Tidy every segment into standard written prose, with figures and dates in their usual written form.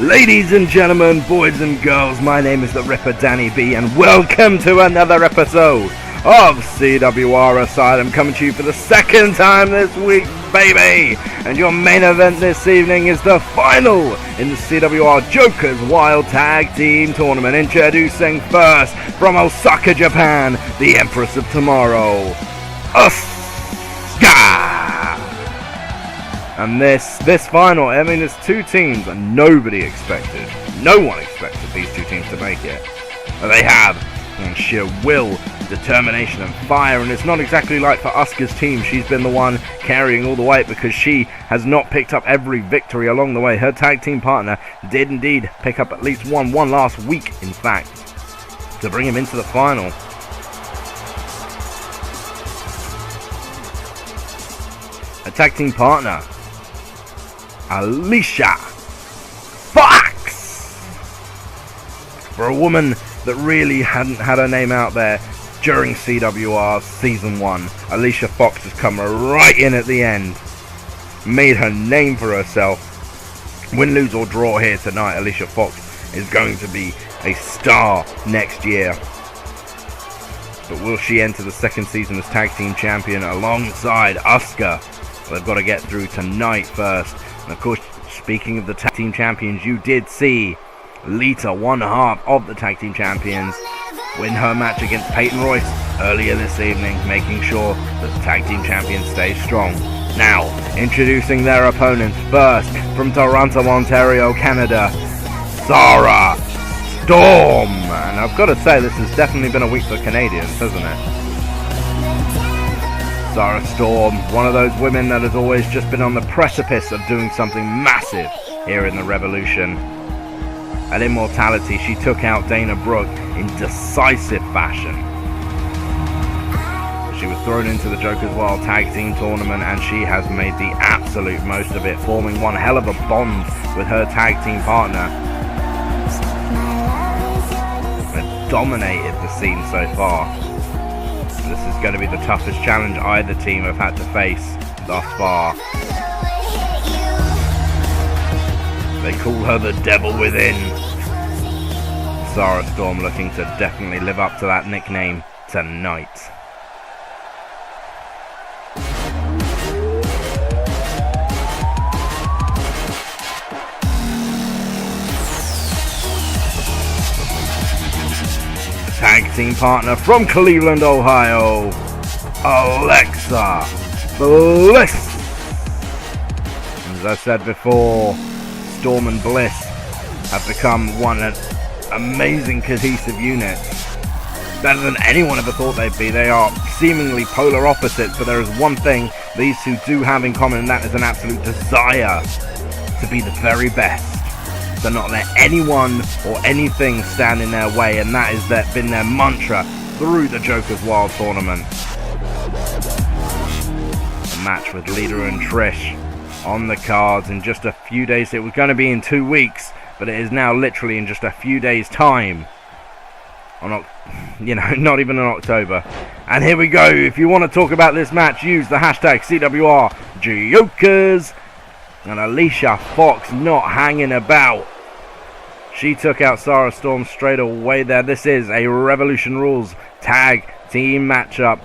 Ladies and gentlemen, boys and girls, my name is the Ripper Danny B, and welcome to another episode of CWR Asylum, coming to you for the second time this week, baby! And your main event this evening is the final in the CWR Jokers Wild Tag Team Tournament. Introducing first, from Osaka, Japan, the Empress of Tomorrow, Asuka! And this final, I mean, there's two teams that nobody expected. No one expected these two teams to make it. But they have, and sheer will, determination and fire, and it's not exactly like for Asuka's team. She's been the one carrying all the weight because she has not picked up every victory along the way. Her tag team partner did indeed pick up at least one last week, in fact, to bring him into the final. Her tag team partner, Asuka Fox. For a woman that really hadn't had her name out there during CWR Season 1, Asuka Fox has come right in at the end, made her name for herself. Win, lose or draw here tonight, Asuka Fox is going to be a star next year. But will she enter the second season as tag team champion alongside Asuka? Well, they've got to get through tonight first. And of course, speaking of the tag team champions, you did see Lita, one half of the tag team champions, win her match against Peyton Royce earlier this evening, making sure that the tag team champions stay strong. Now, introducing their opponents first, from Toronto, Ontario, Canada, Sarah Storm. And I've got to say, this has definitely been a week for Canadians, hasn't it? Sarah Storm, one of those women that has always just been on the precipice of doing something massive here in the Revolution. At Immortality, she took out Dana Brooke in decisive fashion. She was thrown into the Jokers Wild Tag Team Tournament, and she has made the absolute most of it, forming one hell of a bond with her tag team partner. And dominated the scene so far. This is going to be the toughest challenge either team have had to face thus far. They call her the Devil Within. Sarah Storm looking to definitely live up to that nickname tonight. Tag team partner from Cleveland, Ohio, Alexa Bliss. As I said before, Storm and Bliss have become one amazing cohesive unit. Better than anyone ever thought they'd be. They are seemingly polar opposites, but there is one thing these two do have in common, and that is an absolute desire to be the very best. To not let anyone or anything stand in their way, and that has been their mantra through the Jokers Wild Tournament. A match with Lita and Trish on the cards in just a few days. It was going to be in 2 weeks, but it is now literally in just a few days' time. Not even in October. And here we go. If you want to talk about this match, use the hashtag CWR Jokers. And Asuka Fox not hanging about. She took out Sarah Storm straight away there. This is a Revolution Rules tag team matchup.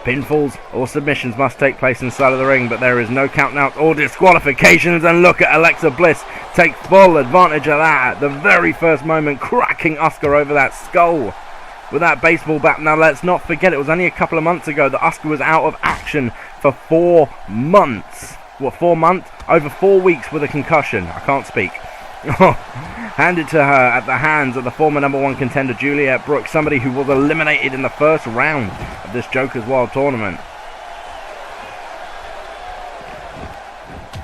Pinfalls or submissions must take place inside of the ring, but there is no counting out or disqualifications. And look at Alexa Bliss take full advantage of that at the very first moment, cracking Asuka over that skull with that baseball bat. Now let's not forget, it was only a couple of months ago that Asuka was out of action for 4 months. What, 4 months? Over 4 weeks with a concussion. I can't speak. Handed to her at the hands of the former #1 contender Juliet Brooks, somebody who was eliminated in the first round of this Jokers Wild Tournament.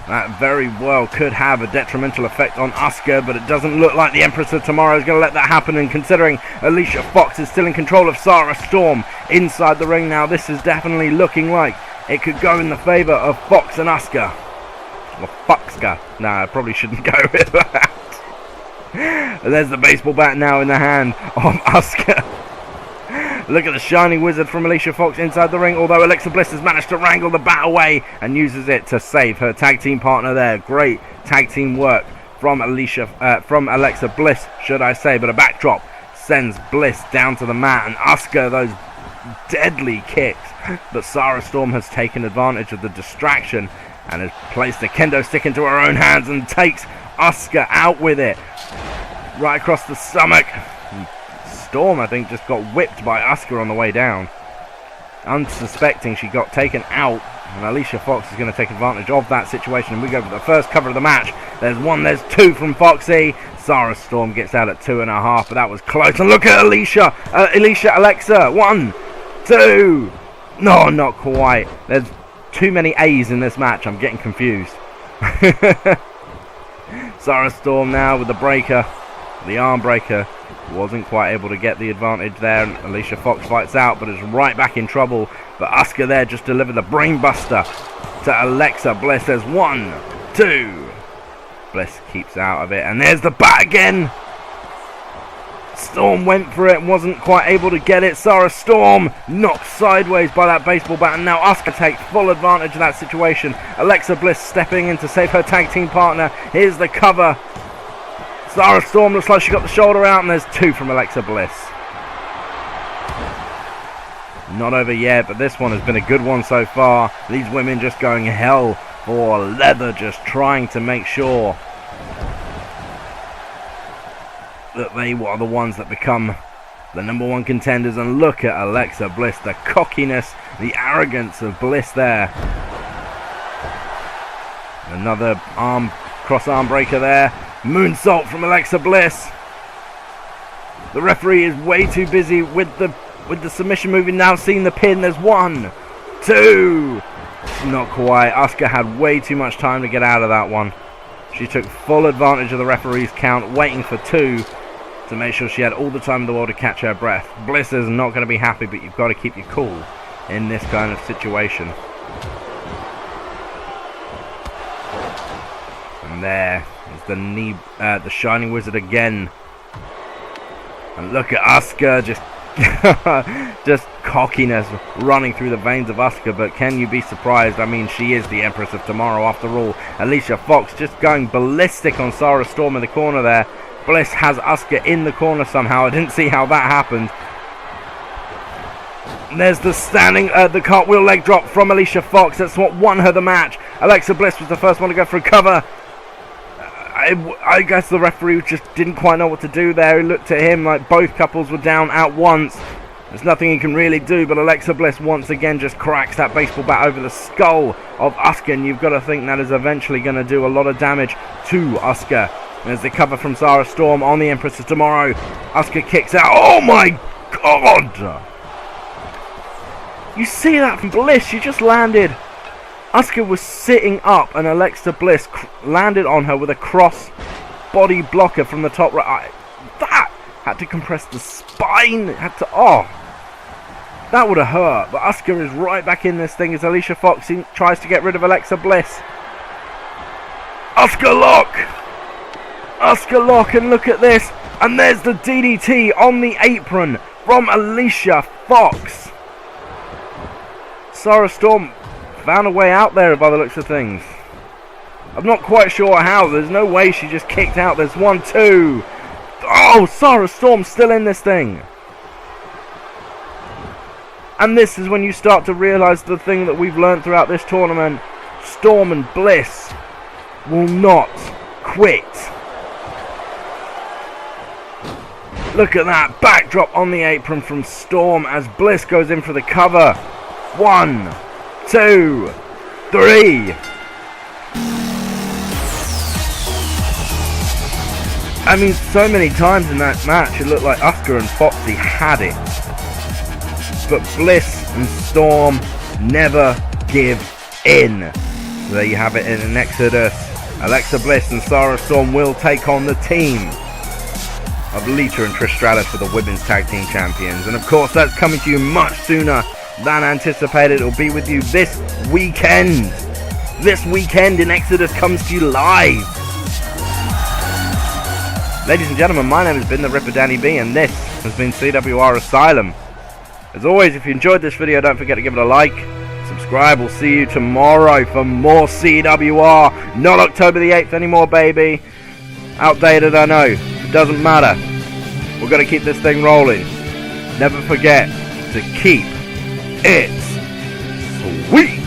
That very well could have a detrimental effect on Asuka, but it doesn't look like the Empress of Tomorrow is going to let that happen. And considering Asuka Fox is still in control of Sarah Storm inside the ring now, this is definitely looking like it could go in the favour of Fox and Asuka. Or Foxka. Nah, I probably shouldn't go with that. There's the baseball bat now in the hand of Asuka. Look at the shining wizard from Asuka Fox inside the ring, although Alexa Bliss has managed to wrangle the bat away and uses it to save her tag team partner there. Great tag team work from Alexa Bliss, should I say, but a backdrop sends Bliss down to the mat, and Asuka, those deadly kicks, but Sarah Storm has taken advantage of the distraction and has placed a kendo stick into her own hands and takes Asuka out with it, right across the stomach. Storm, I think, just got whipped by Asuka on the way down. Unsuspecting, she got taken out, and Alicia Fox is going to take advantage of that situation, and we go for the first cover of the match. There's one, there's two from Foxy. Sarah Storm gets out at 2.5, but that was close. And look at Alexa. 1, 2. No, not quite. There's too many A's in this match. I'm getting confused. Sarah Storm now with the breaker. The arm breaker. Wasn't quite able to get the advantage there. And Alicia Fox fights out, but is right back in trouble. But Asuka there just delivered the brainbuster to Alexa Bliss. There's 1, 2. Bliss keeps out of it, and there's the bat again. Storm went for it, wasn't quite able to get it. Sarah Storm knocked sideways by that baseball bat, and now Asuka takes full advantage of that situation. Alexa Bliss stepping in to save her tag team partner. Here's the cover. Sarah Storm looks like she got the shoulder out, and there's 2 from Alexa Bliss. Not over yet, but this one has been a good one so far. These women just going hell for leather, just trying to make sure that they are the ones that become the #1 contenders. And look at Alexa Bliss, the cockiness, the arrogance of Bliss there. Another cross arm breaker there. Moonsault from Alexa Bliss. The referee is way too busy with the submission move. Now seeing the pin. There's 1, 2. Not quite. Asuka had way too much time to get out of that one. She took full advantage of the referee's count, waiting for 2 to make sure she had all the time in the world to catch her breath. Bliss is not going to be happy, but you've got to keep your cool in this kind of situation. And there is the knee, the Shining Wizard again. And look at Asuka, just cockiness running through the veins of Asuka, but can you be surprised? I mean, she is the Empress of Tomorrow after all. Alicia Fox just going ballistic on Sarah Storm in the corner there. Bliss has Asuka in the corner somehow. I didn't see how that happened. And there's the cartwheel leg drop from Alicia Fox. That's what won her the match. Alexa Bliss was the first one to go for a cover. I guess the referee just didn't quite know what to do there. He looked at him like both couples were down at once. There's nothing he can really do, but Alexa Bliss once again just cracks that baseball bat over the skull of Asuka, and you've got to think that is eventually going to do a lot of damage to Asuka. There's the cover from Sarah Storm on the Empress of Tomorrow. Asuka kicks out. Oh my god! You see that from Bliss? She just landed. Asuka was sitting up, and Alexa Bliss landed on her with a cross body blocker from the top right. That had to compress the spine. That would have hurt. But Asuka is right back in this thing as Alicia Fox tries to get rid of Alexa Bliss. Asuka lock, and look at this. And there's the DDT on the apron from Alicia Fox. Sarah Storm found a way out there by the looks of things. I'm not quite sure how. There's no way she just kicked out. There's 1, 2. Oh, Sarah Storm still in this thing. And this is when you start to realise the thing that we've learned throughout this tournament. Storm and Bliss will not quit. Look at that backdrop on the apron from Storm as Bliss goes in for the cover. 1, 2, 3. I mean, so many times in that match it looked like Asuka and Foxy had it. But Bliss and Storm never give in. So there you have it in an Exodus. Alexa Bliss and Sarah Storm will take on the team of Lita and Trish Stratus for the Women's Tag Team Champions. And of course that's coming to you much sooner than anticipated. It'll be with you this weekend. This weekend in Exodus comes to you live. Ladies and gentlemen, my name has been the Ripper Danny B, and this has been CWR Asylum. As always, if you enjoyed this video, don't forget to give it a like, subscribe. We'll see you tomorrow for more CWR. Not October the 8th anymore, baby. Outdated, I know. It doesn't matter. We're going to keep this thing rolling. Never forget to keep it sweet.